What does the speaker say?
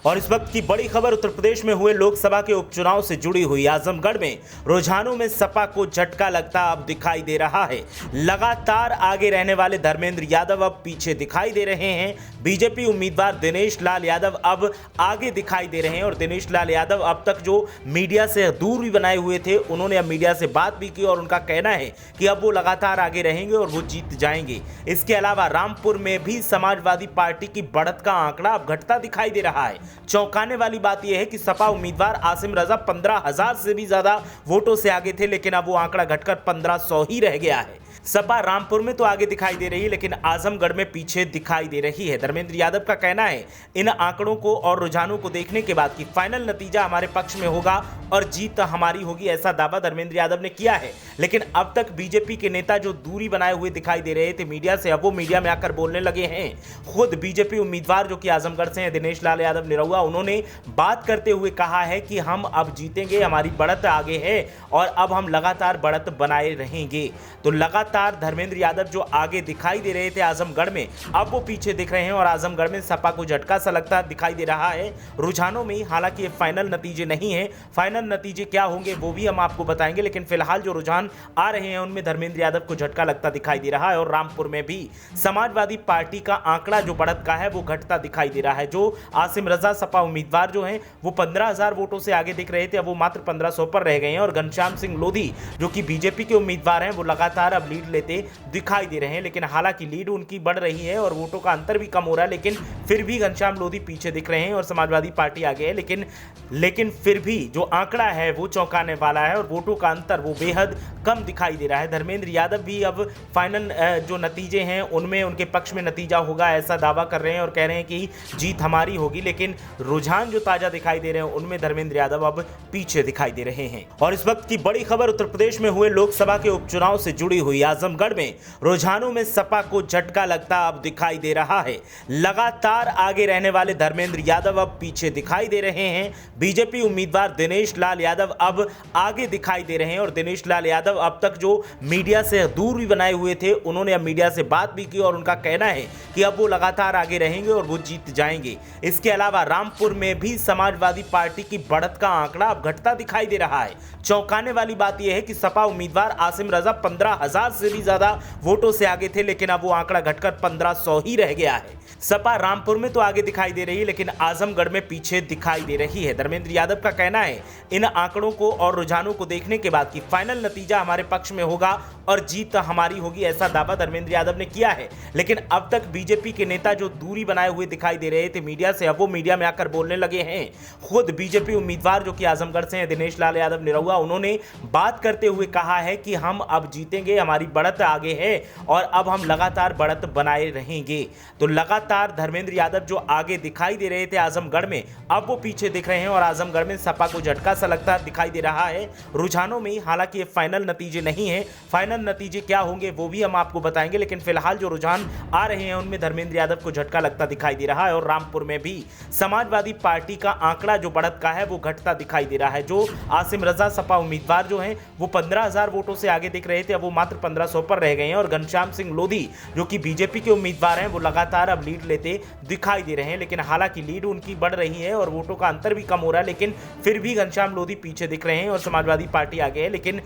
और इस वक्त की बड़ी खबर उत्तर प्रदेश में हुए लोकसभा के उपचुनाव से जुड़ी हुई। आजमगढ़ में रुझानों में सपा को झटका लगता अब दिखाई दे रहा है। लगातार आगे रहने वाले धर्मेंद्र यादव अब पीछे दिखाई दे रहे हैं। बीजेपी उम्मीदवार दिनेश लाल यादव अब आगे दिखाई दे रहे हैं और दिनेश लाल यादव अब तक जो मीडिया से दूरी बनाए हुए थे, उन्होंने अब मीडिया से बात भी की और उनका कहना है कि अब वो लगातार आगे रहेंगे और वो जीत जाएंगे। इसके अलावा रामपुर में भी समाजवादी पार्टी की बढ़त का आंकड़ा अब घटता दिखाई दे रहा है। चौंकाने वाली बात यह है कि सपा उम्मीदवार आसिम रजा 15,000 से भी ज्यादा वोटों से आगे थे, लेकिन अब वो आंकड़ा घटकर 1500 ही रह गया है। सपा रामपुर में तो आगे दिखाई दे रही है, लेकिन आजमगढ़ में पीछे दिखाई दे रही है। धर्मेंद्र यादव का कहना है इन आंकड़ों को और रुझानों को देखने के बाद कि फाइनल नतीजा हमारे पक्ष में होगा और जीत हमारी होगी, ऐसा दावा धर्मेंद्र यादव ने किया है। लेकिन अब तक बीजेपी के नेता जो दूरी बनाए हुए दिखाई दे रहे थे मीडिया से, अब वो मीडिया में आकर बोलने लगे हैं। खुद बीजेपी उम्मीदवार जो कि आजमगढ़ से हैं, दिनेश लाल यादव निरहुआ, उन्होंने बात करते हुए कहा है कि हम अब जीतेंगे, हमारी बढ़त आगे है और अब हम लगातार बढ़त बनाए रहेंगे। तो लगातार धर्मेंद्र यादव जो आगे दिखाई दे रहे थे आजमगढ़ में, अब वो पीछे दिख रहे हैं और आजमगढ़ में सपा को झटका सा लगता दिखाई दे रहा है रुझानों में। हालांकि ये फाइनल नतीजे नहीं है, फाइनल नतीजे क्या होंगे वो भी हम आपको बताएंगे, लेकिन फिलहाल जो रुझान आ रहे हैं उनमें धर्मेंद्र यादव को झटका लगता दिखाई दे रहा है। और रामपुर में भी समाजवादी पार्टी का आंकड़ा जो बढ़त का है वो घटता दिखाई दे रहा है। जो आसिम रजा सपा उम्मीदवार जो हैं वो 15,000 वोटों से आगे दिख रहे थे, अब वो मात्र 1500 पर रह गए हैं। और घनश्याम सिंह लोधी जो कि बीजेपी के उम्मीदवार हैं, वो लगातार अब लीड लेते दिखाई दे रहे हैं। लेकिन हालांकि लीड उनकी बढ़ रही है और वोटों का अंतर भी कम हो रहा है, लेकिन फिर भी घनश्याम लोधी पीछे दिख रहे हैं और समाजवादी पार्टी आगे है। लेकिन फिर भी जो आंकड़ा है वो चौंकाने वाला है और वोटों का अंतर वो बेहद कम दिखाई दे रहा है। धर्मेंद्र यादव भी अब फाइनल जो नतीजे हैं उनमें उनके पक्ष में नतीजा होगा ऐसा दावा कर रहे हैं और कह रहे हैं कि जीत हमारी होगी। लेकिन रुझान जो ताजा दिखाई दे रहे हैं उनमें धर्मेंद्र यादव अब पीछे दिखाई दे रहे हैं। और इस वक्त की बड़ी खबर उत्तर प्रदेश में हुए लोकसभा के उपचुनाव से जुड़ी हुई। आजमगढ़ में रुझानों में सपा को झटका लगता अब दिखाई दे रहा है। लगातार आगे रहने वाले धर्मेंद्र यादव अब पीछे दिखाई दे रहे हैं। बीजेपी उम्मीदवार दिनेश लाल यादव अब आगे दिखाई दे रहे हैं और दिनेश लाल यादव अब तक जो मीडिया से दूरी बनाए हुए थे, उन्होंने अब मीडिया से बात भी की और उनका कहना है कि अब वो लगातार आगे रहेंगे और वो जीत जाएंगे। इसके अलावा रामपुर में भी समाजवादी पार्टी की बढ़त का आंकड़ा अब घटता दिखाई दे रहा है। चौंकाने वाली बात यह है कि सपा उम्मीदवार आसिम रजा 15,000 से भी ज्यादा वोटों से आगे थे, लेकिन अब वो आंकड़ा घटकर 1500 ही रह गया है। सपा रामपुर में तो आगे दिखाई दे रही है, लेकिन आजमगढ़ में पीछे दिखाई दे रही है। धर्मेंद्र यादव का कहना है इन आंकड़ों को और रुझानों को देखने के बाद कि फाइनल नतीजा हमारे पक्ष में होगा और जीत हमारी होगी, ऐसा दावा धर्मेंद्र यादव ने किया है। लेकिन अब तक बीजेपी के नेता जो दूरी बनाए हुए दिखाई दे रहे थे मीडिया से, अब वो मीडिया में आकर बोलने लगे हैं। खुद बीजेपी उम्मीदवार जो कि आजमगढ़ से हैं, दिनेश लाल यादव निरहुआ, उन्होंने बात करते हुए कहा है कि हम अब जीतेंगे, हमारी बढ़त आगे है और अब हम लगातार बढ़त बनाए रहेंगे। तो लगातार धर्मेंद्र यादव जो आगे दिखाई दे रहे थे आजमगढ़ में, अब वो पीछे दिख रहे हैं और आजमगढ़ में सपा को झटका सा लगता दिखाई दे रहा है रुझानों में। हालांकि ये फाइनल नतीजे नहीं है, फाइनल नतीजे क्या होंगे वो भी हम आपको बताएंगे, लेकिन फिलहाल जो रुझान आ रहे हैं उनमें धर्मेंद्र यादव को झटका लगता दिखाई दे रहा है। और रामपुर में भी समाजवादी पार्टी का आंकड़ा जो बढ़त का है वो घटता दिखाई दे रहा है। जो आसिम रजा सपा उम्मीदवार जो हैं वो 15,000 वोटों से आगे दिख रहे थे, अब वो मात्र 1500 पर रह गए हैं। और घनश्याम सिंह लोधी जो कि बीजेपी के उम्मीदवार हैं, वो लगातार अब लीड लेते दिखाई दे रहे हैं। लेकिन हालांकि लीड उनकी बढ़ रही है और वोटों का अंतर भी कम हो रहा है, लेकिन फिर भी घनश्याम लोधी पीछे दिख रहे हैं और समाजवादी पार्टी आगे है। लेकिन